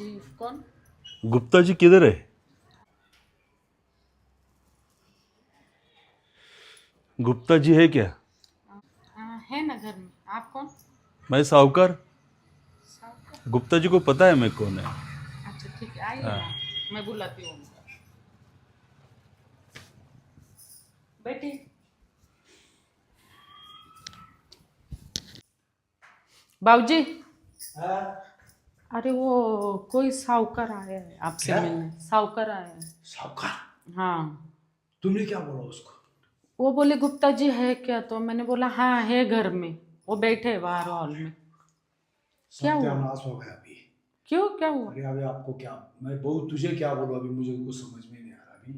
जी कौन? गुप्ता जी किधर है? गुप्ता जी है क्या? है ना घर में। आप कौन? मैं साहूकार। साहब? गुप्ता जी को पता है मैं कौन है। अच्छा ठीक है, आइए हाँ। ना, मैं बुलाती हूँ उनको। बैठिए। बाबूजी, अरे वो कोई साहूकार आया है आपसे क्या? मिलने। साहूकार आया है। साहूकार? हाँ, तुमने क्या बोला उसको? वो बोले गुप्ता जी है क्या, तो मैंने बोला हाँ है घर में, वो बैठे हैं बाहर हॉल में। क्या हुआ? सत्यानाश हो गया अभी। क्यों, क्या हुआ? अरे अभी आपको क्या, मैं बहुत तुझे क्या बोलूं, अभी मुझे कुछ समझ में नहीं आ रहा अभी।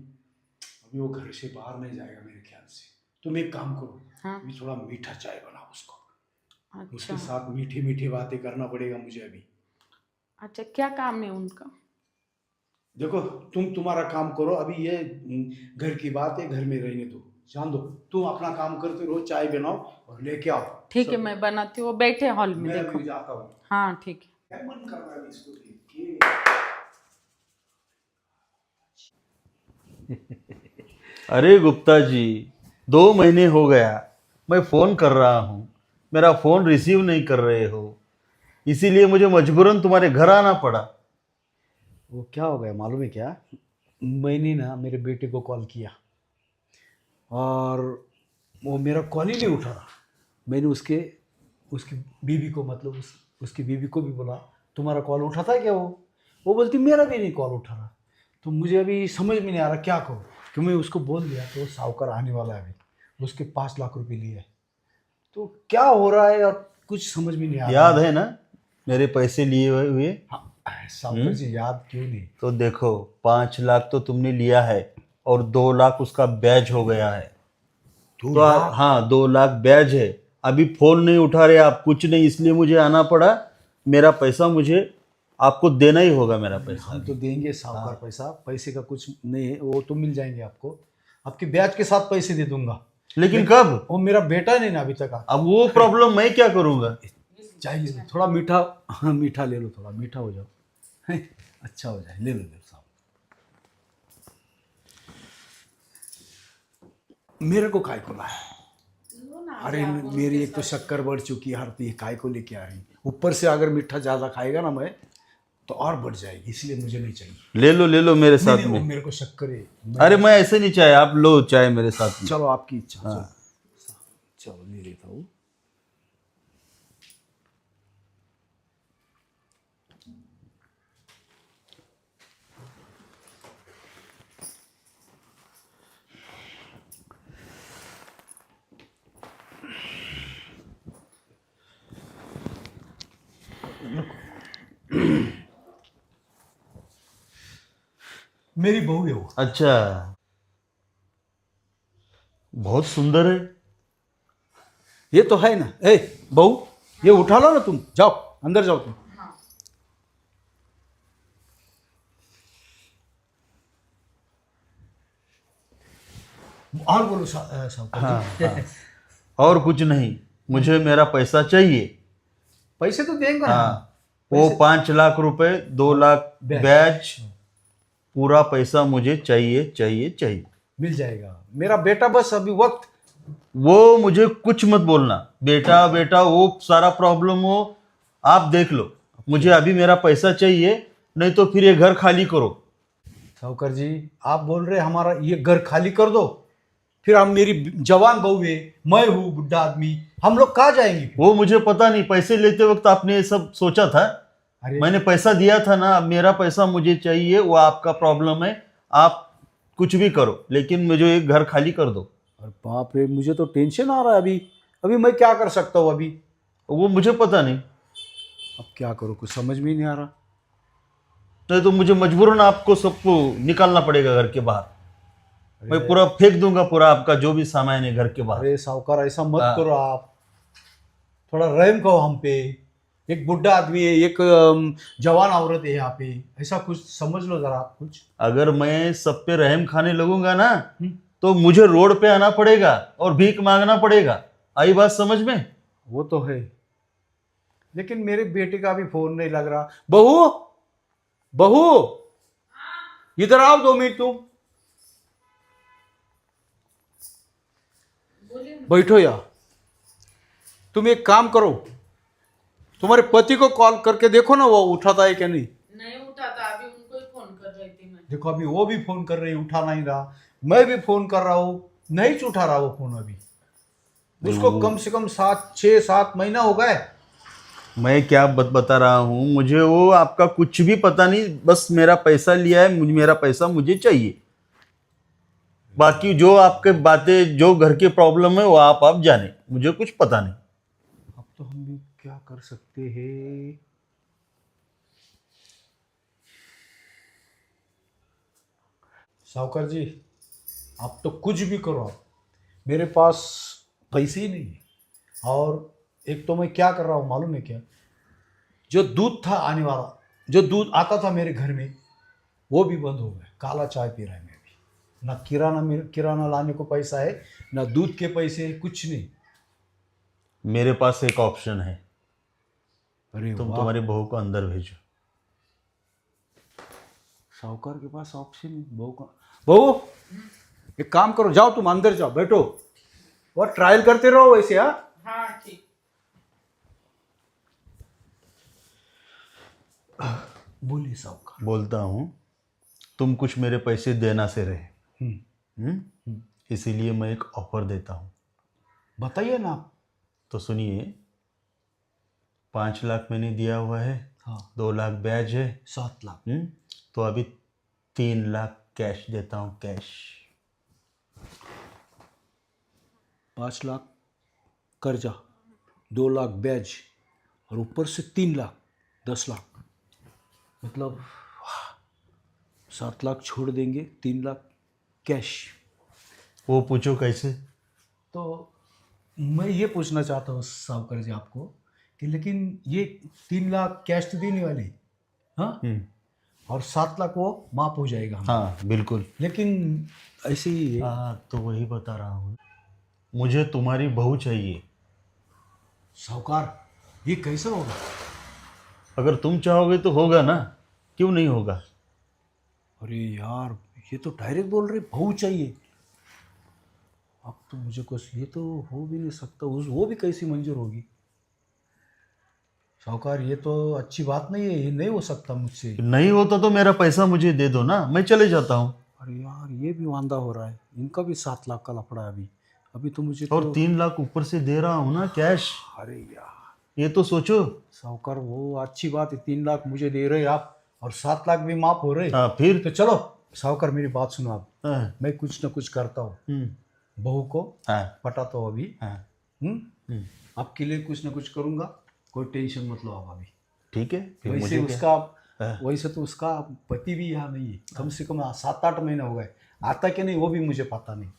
अभी वो घर से बाहर नहीं जाएगा मेरे ख्याल से। तुम एक काम करो, हाँ। अभी थोड़ा मीठा चाय बनाओ उसको, उसके अच्छा साथ मीठी मीठी बातें करना पड़ेगा मुझे अभी। अच्छा, क्या काम है उनका? देखो, तुम्हारा काम करो अभी, ये घर की बात है, घर में रहने दो, जान दो। तुम अपना काम करते रहो, चाय बनाओ और लेके आओ। ठीक है, मैं बनाती हूँ, वो बैठे हॉल में, मैं देखो। अभी जाता हूँ। हाँ ठीक है। क्या मन कर रहा है इसको देख के? अरे गुप्ता जी, 2 महीने हो गया मैं फ़ोन कर रहा हूँ, मेरा फ़ोन रिसीव नहीं कर रहे हो, इसीलिए मुझे मजबूरन तुम्हारे घर आना पड़ा। वो क्या हो गया मालूम है क्या? मैंने ना मेरे बेटे को कॉल किया और वो मेरा कॉल ही नहीं उठा रहा। मैंने उसके उसकी बीवी को, मतलब उसकी बीवी को भी बोला तुम्हारा कॉल उठाता है क्या? वो बोलती मेरा भी नहीं कॉल उठा रहा। तो मुझे अभी समझ में नहीं आ रहा क्या करूँ, कि मैं उसको बोल दिया तो वो साहूकार आने वाला है अभी, उसके 5 लाख रुपए लिए है। तो क्या हो रहा है और कुछ समझ में नहीं आ रहा याद है ना मेरे पैसे लिए हुए? हाँ, साहूकार जी याद क्यों नहीं? तो देखो, 5 लाख तो तुमने लिया है और 2 लाख उसका ब्याज हो गया है। दो तो लाख हाँ, 2 लाख ब्याज है। अभी फोन नहीं उठा रहे आप, कुछ नहीं, इसलिए मुझे आना पड़ा। मेरा पैसा मुझे आपको देना ही होगा, मेरा पैसा हम अभी। तो देंगे साहूकार पैसा, पैसे का कुछ नहीं है, वो तो मिल जाएंगे आपको, आपके ब्याज के साथ पैसे दे दूंगा। लेकिन कब? वो मेरा बेटा नहीं ना अभी तक अब वो प्रॉब्लम मैं क्या करूँगा? चाहिए थोड़ा मीठा, हाँ मीठा ले लो, थोड़ा मीठा हो जाओ, अच्छा हो जाए, ले लो साहब। मेरे को काय को लाया? अरे मेरी एक तो शक्कर बढ़ चुकी है, हर काय को लेके आ रही, ऊपर से अगर मीठा ज़्यादा खाएगा ना मैं तो और बढ़ जाएगी, इसलिए मुझे नहीं चाहिए। ले लो मेरे नहीं, साथ नहीं, में। वो मेरे को शक्कर है। अरे मैं ऐसे नहीं चाहे, आप लो चाय मेरे साथ में। चलो आपकी इच्छा। हाँ। चलो ले लेता हूँ। मेरी बहू है वो। अच्छा, बहुत सुंदर है। ये तो है ना। ए बहू, ये उठा लो ना, तुम जाओ अंदर जाओ तुम। और बोलो साहूकार हाँ जी। हाँ, और कुछ नहीं, मुझे मेरा पैसा चाहिए। पैसे तो देंगे ना। हाँ, वो 5 लाख रुपए, 2 लाख ब्याज। ब्याज, पूरा पैसा मुझे चाहिए चाहिए चाहिए। मिल जाएगा मेरा बेटा, बस अभी वक्त। वो मुझे कुछ मत बोलना, बेटा बेटा वो सारा प्रॉब्लम हो आप देख लो, मुझे अभी मेरा पैसा चाहिए, नहीं तो फिर ये घर खाली करो। साहूकार जी आप बोल रहे हमारा ये घर खाली कर दो, फिर हम, मेरी जवान बहू है, मैं हूँ बुढ़ा आदमी, हम लोग कहाँ जाएंगे फिर? वो मुझे पता नहीं, पैसे लेते वक्त आपने ये सब सोचा था? अरे मैंने पैसा दिया था ना, अब मेरा पैसा मुझे चाहिए, वो आपका प्रॉब्लम है, आप कुछ भी करो, लेकिन मुझे एक घर खाली कर दो। और बाप रे, मुझे तो टेंशन आ रहा है अभी। अभी मैं क्या कर सकता हूँ अभी? वो मुझे पता नहीं, अब क्या करूँ, कुछ समझ में ही नहीं आ रहा। नहीं तो मुझे मजबूरन आपको सबको निकालना पड़ेगा घर के बाहर। मैं पूरा फेंक दूंगा, पूरा आपका जो भी सामान है घर के बाहर। अरे साहूकार ऐसा मत हाँ। करो आप, थोड़ा रहम करो हम पे। एक बुढ़ा आदमी है, एक जवान औरत है यहाँ पे, ऐसा कुछ समझ लो जरा आप कुछ। अगर मैं सब पे रहम खाने लगूंगा ना, तो मुझे रोड पे आना पड़ेगा और भीख मांगना पड़ेगा। आई बात समझ में? वो तो है, लेकिन मेरे बेटे का भी फोन नहीं लग रहा। बहू, बहू, इधर आओ 2 मिनट तुम। बैठो यार। तुम एक काम करो, तुम्हारे पति को कॉल करके देखो ना, वो उठाता है क्या नहीं। नहीं उठाता, अभी उनको ही फोन कर रही थी मैं। देखो अभी वो भी फोन कर रही, उठा नहीं रहा, मैं भी फोन कर रहा हूँ, नहीं उठा रहा वो फोन अभी। उसको कम से कम 6-7 महीना हो गए। मैं क्या बता रहा हूँ, मुझे वो आपका कुछ भी पता नहीं, बस मेरा पैसा लिया है, मेरा पैसा मुझे चाहिए। बाकी जो आपके बातें, जो घर की प्रॉब्लम है वो आप जाने, मुझे कुछ पता नहीं। अब तो हम भी क्या कर सकते हैं। साहूकार जी, आप तो कुछ भी करो, मेरे पास पैसे ही नहीं है। और एक तो मैं क्या कर रहा हूँ मालूम है क्या, जो दूध था आने वाला, जो दूध आता था मेरे घर में, वो भी बंद हो गया। काला चाय पी रहा है मैं भी। ना किराना लाने को पैसा है, ना दूध के पैसे, कुछ नहीं। मेरे पास एक ऑप्शन है, अरे तुम वाह, तुम्हारी बहू को अंदर भेजो। साहूकार के पास ऑप्शन है। बहू एक काम करो, जाओ तुम अंदर जाओ, बैठो और ट्रायल करते रहो वैसे। हाँ ठीक। बोलिए साहूकार। बोलता हूँ, तुम कुछ मेरे पैसे देना से रहे, हम्म, इसीलिए मैं एक ऑफर देता हूँ। बताइए ना आप। तो सुनिए, 5 लाख मैंने दिया हुआ है, हाँ, 2 लाख ब्याज है, 7 लाख। तो अभी 3 लाख कैश देता हूँ, कैश। 5 लाख कर्जा, 2 लाख ब्याज, और ऊपर से 3 लाख, 10 लाख, मतलब 7 लाख छोड़ देंगे, 3 लाख कैश। वो पूछो कैसे। तो मैं ये पूछना चाहता हूँ साहूकार जी आपको कि लेकिन ये 3 लाख कैश तो देने वाली, हाँ, और 7 लाख वो माफ हो जाएगा हमें। हाँ बिल्कुल। लेकिन ऐसे ही है। हाँ तो वही बता रहा हूँ, मुझे तुम्हारी बहू चाहिए। साहूकार ये कैसे होगा। अगर तुम चाहोगे तो होगा ना, क्यों नहीं होगा। अरे यार, ये तो डायरेक्ट बोल रहे बहू चाहिए। अब तो मुझे कुछ, ये तो हो भी नहीं सकता। वो भी कैसी मंजूर होगी। साहूकार ये तो अच्छी बात नहीं है, ये नहीं हो सकता मुझसे। नहीं होता तो मेरा पैसा मुझे दे दो ना, मैं चले जाता हूँ। अरे यार, ये भी वांदा हो रहा है, इनका भी 7 लाख का लफड़ा है अभी। अभी तो मुझे और तो 3 लाख ऊपर से दे रहा हूँ ना कैश, अरे यार ये तो सोचो। साहूकार, वो अच्छी बात है, 3 लाख मुझे दे रहे आप और 7 लाख भी माफ हो रहे। हाँ फिर। तो चलो साहूकार, मेरी बात सुनो आप। हाँ, मैं कुछ ना कुछ करता हूँ, बहू को हाँ, पटाता हूँ अभी। हाँ, आपके लिए कुछ ना कुछ करूँगा, कोई टेंशन मत लो आप अभी। ठीक है। फिर वैसे मुझे क्या? उसका, वैसे तो उसका पति भी यहाँ नहीं है, कम से कम 7-8 महीने हो गए। आता कि नहीं वो भी मुझे पता नहीं।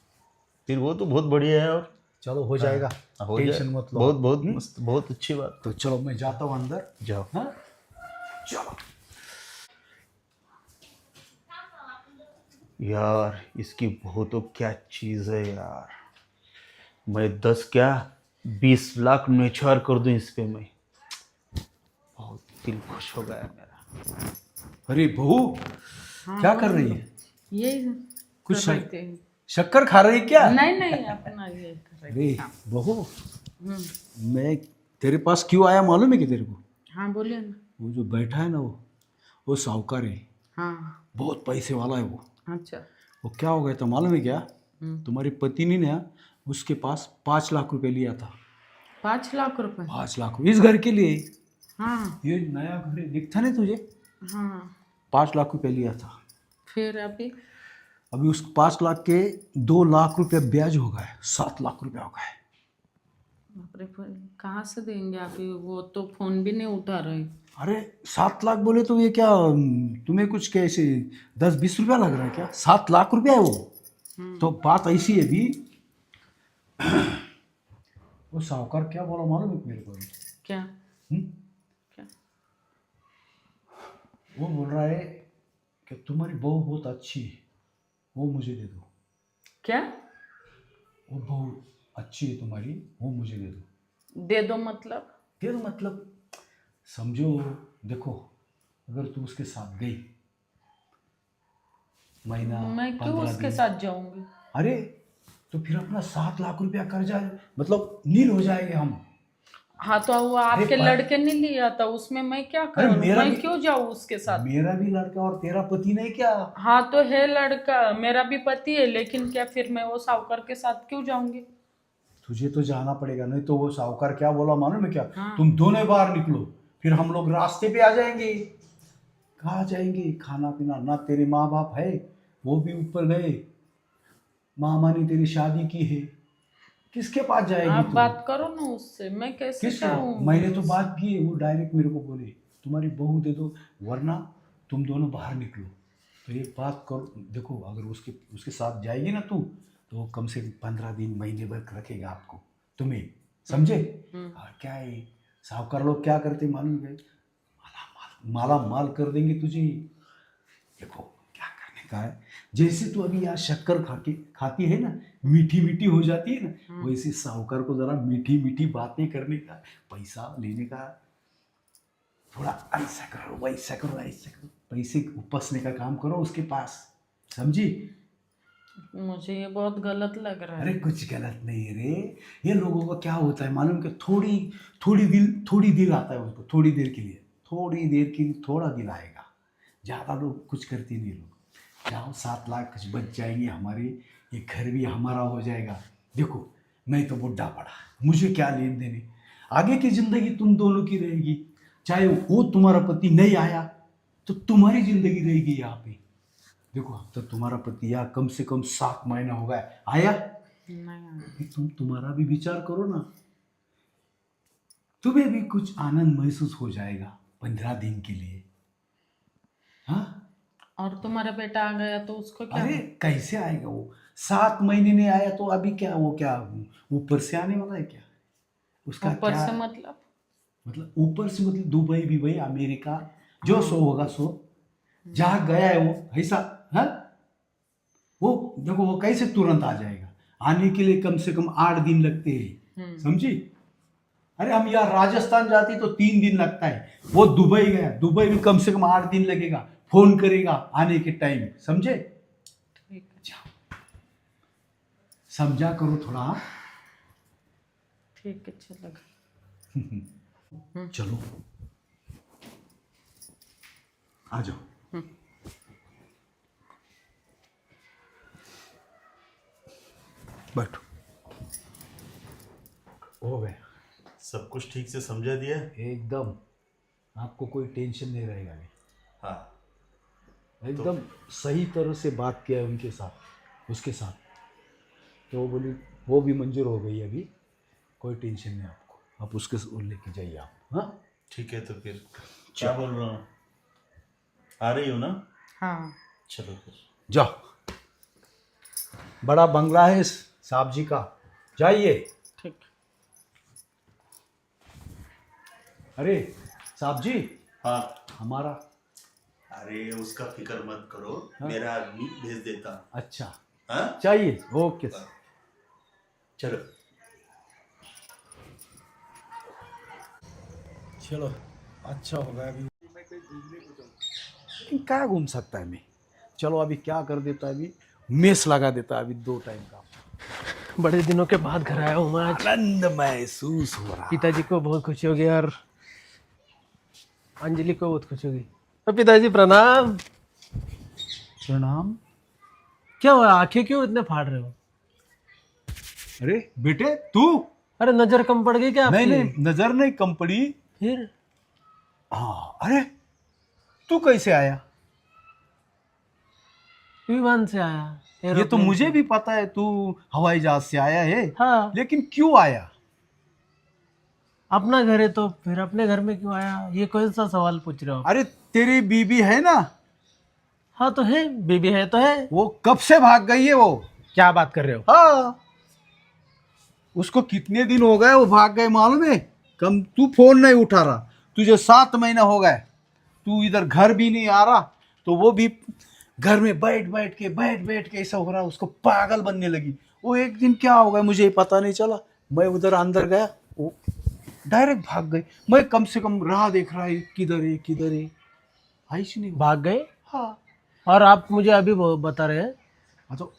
फिर वो तो बहुत बढ़िया है। और चलो हो जाएगा, हो जाए, टेंशन मत लो। बहुत बहुत मस्त, बहुत अच्छी बात। तो चलो मैं जाता हूँ अंदर। जाओ। हाँ चलो। यार इसकी बहू तो क्या चीज़ है यार, मैं 10 क्या 20 लाख नेछार कर दूं इस पे, मैं बहुत दिल खुश हो गया मेरा। अरे बहू, हाँ, क्या कर रही है। ये कुछ कर रहे थे। शक्कर खा रही है क्या। नहीं नहीं, अपना ये कर रहे अरे थे। हाँ। बहू, हम्म, मैं तेरे पास क्यों आया मालूम है कि तेरे को। हाँ बोलिए ना। वो जो बैठा है ना, वो साहूकार है, हाँ बहुत पैसे वाला है वो। अच्छा। वो क्या हो गया था मालूम है क्या, हम्म, तुम्हारी पति ने ना उसके पास 5 लाख रुपए लिया था। 5 लाख रुपए। 5 लाख इस घर के लिए। हाँ ये नया घर है, दिखता नहीं तुझे। हाँ। 5 लाख रुपए लिया था। फिर अभी अभी उस 5 लाख के 2 लाख रुपए ब्याज हो गए, 7 लाख रुपए हो गए। बाप रे, कहाँ से देंगे अभी, वो तो फोन भी नहीं उठा रहे। अरे 7 लाख बोले तो ये क्या, तुम्हें कुछ कैसे 10-20 रुपया लग रहा है क्या। 7 लाख रुपया है वो। तो बात ऐसी है भी। वो साहूकार क्या बोला मालूम है मेरे को। क्या हम्म? क्या। वो बोल रहा है कि तुम्हारी बहू बहुत अच्छी है, वो मुझे दे दो। क्या वो बहू अच्छी है तुम्हारी, वो मुझे दे दो। दे दो मतलब। दे दो मतलब समझो, देखो अगर तू उसके साथ गई महीना मैं क्यों 15 उसके दिन, साथ जाऊंगी? अरे तो फिर अपना 7 लाख रुपया कर्जा मतलब नील हो जाएंगे हम। हाँ तो वो आपके लड़के ने लिया था, उसमें मैं क्या अरे करूँ? मेरा मैं भी क्यों जाऊँ उसके साथ? मेरा भी लड़का और तेरा पति नहीं क्या? हाँ तो है लड़का, मेरा भी पति है, लेकिन क्या फिर मैं वो साहूकार के साथ क्यों जाऊंगी? तुझे तो जाना पड़ेगा, नहीं तो वो साहूकार क्या बोला मालूम है क्या? हाँ। तुम दोनों बाहर निकलो, फिर हम लोग रास्ते पे आ जाएंगे। कहाँ जाएंगे? खाना पीना ना, तेरे माँ बाप है वो भी ऊपर गए, मामा ने तेरी शादी की है, किसके पास जाएगी आप तू? बात करो ना उससे, मैं कैसे किसको? जाऊंगी? मैंने तो बात की है, वो डायरेक्ट मेरे को बोले तुम्हारी बहू दे दो वरना तुम दोनों बाहर निकलो। तो एक बात करो, देखो अगर उसके उसके साथ जाएगी ना तू, तो वो कम से कम 15 दिन महीने भर रखेगा आपको, तुम्हें, समझे? और क्या है, साहूकार लोग क्या करते मालूम है? माला माल कर देंगे तुझे। देखो क्या करने का है, जैसे तू अभी यहाँ शक्कर खाती है ना, मीठी मीठी हो जाती है ना, वैसे साहूकार को जरा मीठी मीठी बातें करने का, पैसा लेने का, थोड़ा ऐसा करो वैसा करो ऐसा करो, पैसे उपसने का काम करो उसके पास, समझी? मुझे ये बहुत गलत लग रहा अरे है। कुछ गलत नहीं है रे, ये लोगों का क्या होता है मालूम, कि थोड़ी दिल आता है उनको, थोड़ी देर के लिए, थोड़ी देर के लिए थोड़ा दिल आएगा, ज़्यादा लोग कुछ करते नहीं। लोग जाओ 7 लाख कुछ बच जाएंगे हमारे, ये घर भी हमारा हो जाएगा। देखो मैं तो बुढ़ा पड़ा, मुझे क्या लेन देने, आगे की ज़िंदगी तुम दोनों की रहेगी, चाहे वो तुम्हारा पति नहीं आया तो तुम्हारी ज़िंदगी रहेगी यहाँ पे। देखो अब तो तुम्हारा पति यहाँ कम से कम 7 महीना हो गया, आया नहीं, तुम्हारा भी विचार करो ना, तुम्हें भी कुछ आनंद महसूस हो जाएगा 15 दिन के लिए। हाँ और तुम्हारा बेटा आ गया तो उसको क्या? अरे कैसे आएगा वो, 7 महीने नहीं आया तो अभी क्या, वो क्या ऊपर से आने वाला है क्या? उसका ऊपर क्या से मतलब ऊपर से मतलब दुबई भी भाई, अमेरिका, जो सो होगा सो, जहाँ गया है वो ऐसा है। वो देखो वो कैसे तुरंत आ जाएगा, आने के लिए कम से कम 8 दिन लगते हैं, समझी? अरे हम यहाँ राजस्थान जाते तो 3 दिन लगता है, वो दुबई गया, दुबई भी कम से कम 8 दिन लगेगा, फोन करेगा आने के टाइम, समझे? ठीक है। जाओ समझा करो थोड़ा। ठीक है चलेगा। चलो आ जाओ। बैठो, हो गया सब कुछ ठीक से समझा दिया? एकदम, आपको कोई टेंशन नहीं रहेगा अभी। हाँ एकदम सही तरह से बात किया है उनके साथ, उसके साथ, तो वो बोली वो भी मंजूर हो गई अभी, कोई टेंशन नहीं आपको, आप उसके लेके जाइए आप। हाँ ठीक है, तो फिर क्या बोल रहा हूँ, आ रही हो ना? हाँ चलो फिर जाओ, बड़ा बंगला है साहब जी का, जाइए। ठीक। अरे साहब जी, हाँ। हमारा, अरे उसका फिक्र मत करो, मेरा आदमी भेज देता। अच्छा हाँ चाहिए, ओके चलो। चलो अच्छा होगा, अभी लेकिन क्या घूम सकता है मैं, चलो अभी क्या कर देता है, अभी मेस लगा देता है, अभी 2 टाइम का। बड़े दिनों के बाद घर आया हूँ मैं आज। आनंद महसूस हो रहा। पिताजी को बहुत खुशी होगी और अंजलि को बहुत खुशी होगी। तो पिताजी प्रणाम। प्रणाम। क्या हुआ, आंखें क्यों इतने फाड़ रहे हो? अरे बेटे तू, अरे नजर कम पड़ गई क्या नहीं आपकी? नहीं नजर नहीं कम पड़ी। फिर हाँ अरे तू कैसे आया? विमान से आया। ये तो एरोप्लेन मुझे से। भी पता है तू हवाई जहाज से आया है, हाँ, लेकिन क्यों आया? अपना घर है तो फिर अपने घर में क्यों आया? ये कौन सा सवाल पूछ रहे हो? अरे तेरी बीबी है ना, हाँ तो है, बीबी है तो है। वो कब से भाग गई है वो। क्या बात कर रहे हो? हाँ उसको कितने दिन हो गए वो भाग गए मालूम है? कम तू फोन नहीं उठा रहा, तुझे 7 महीना हो गए, तू इधर घर भी नहीं आ रहा, तो वो भी घर में बैठ बैठ के ऐसा हो रहा, उसको पागल बनने लगी। वो एक दिन क्या हो गया मुझे पता नहीं चला, मैं उधर अंदर गया, वो डायरेक्ट भाग गई। मैं कम से कम राह देख रहा है किधर है किधर है, आयुष नहीं हुआ। भाग गए। हाँ और आप मुझे अभी बता रहे हैं। हाँ, तो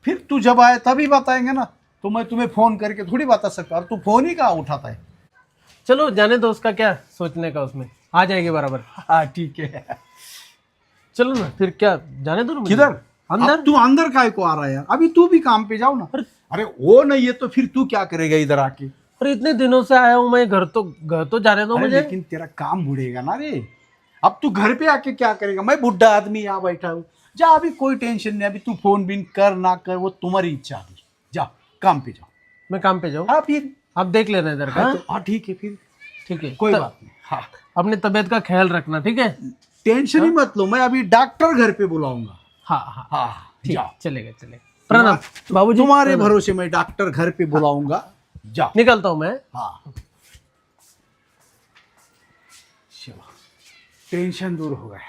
फिर तू जब आए तभी बताएंगे ना, तो मैं तुम्हें फोन करके थोड़ी बता सकता, और तू फोन ही कहाँ उठाता है। चलो जाने दो, उसका क्या सोचने का, उसमें आ जाएगी बराबर। हाँ ठीक है। चलो ना फिर, क्या जाने दो ना मुझे। किधर अंदर। अब तू अंदर काय को आ रहा है यार, अभी तू भी काम पे जाओ ना। अरे वो नहीं है तो फिर तू क्या करेगा इधर आके। और इतने दिनों से आया हूँ मैं, घर तो जाने दो अरे मुझे। लेकिन तेरा काम बुढ़ेगा ना रे, अब तू घर पे आके क्या करेगा। मैं बुढ़ा आदमी यहाँ बैठा हूँ, जा अभी कोई टेंशन नहीं, अभी तू फोन बिन कर ना कर वो तुम्हारी इच्छा है। जा काम पे जाओ। मैं काम पे जाऊँ। हाँ फिर आप देख लेना इधर का। हाँ तो हाँ ठीक है फिर, ठीक है, कोई बात नहीं। हाँ अपनी तबीयत का ख्याल रखना, ठीक है। टेंशन ही मत लो, मैं अभी डॉक्टर घर पे बुलाऊंगा। हाँ हाँ हाँ ठीक, जाओ। चलेगा चलेगा। प्रणाम बाबूजी। तुम्हारे प्रणाम। भरोसे मैं डॉक्टर घर पे बुलाऊंगा। जाओ। निकलता हूँ मैं। हाँ चलो, टेंशन दूर हो गया।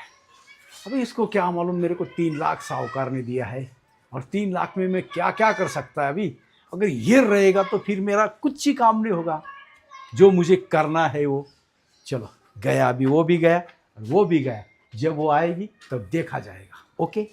अभी इसको क्या मालूम, मेरे को 3 लाख साहूकार ने दिया है, और 3 लाख में मैं क्या क्या कर सकता है। अभी अगर ये रहेगा तो फिर मेरा कुछ ही काम नहीं होगा। जो मुझे करना है वो, चलो गया, अभी वो भी गया और वो भी गया। जब वो आएगी तब देखा जाएगा। ओके।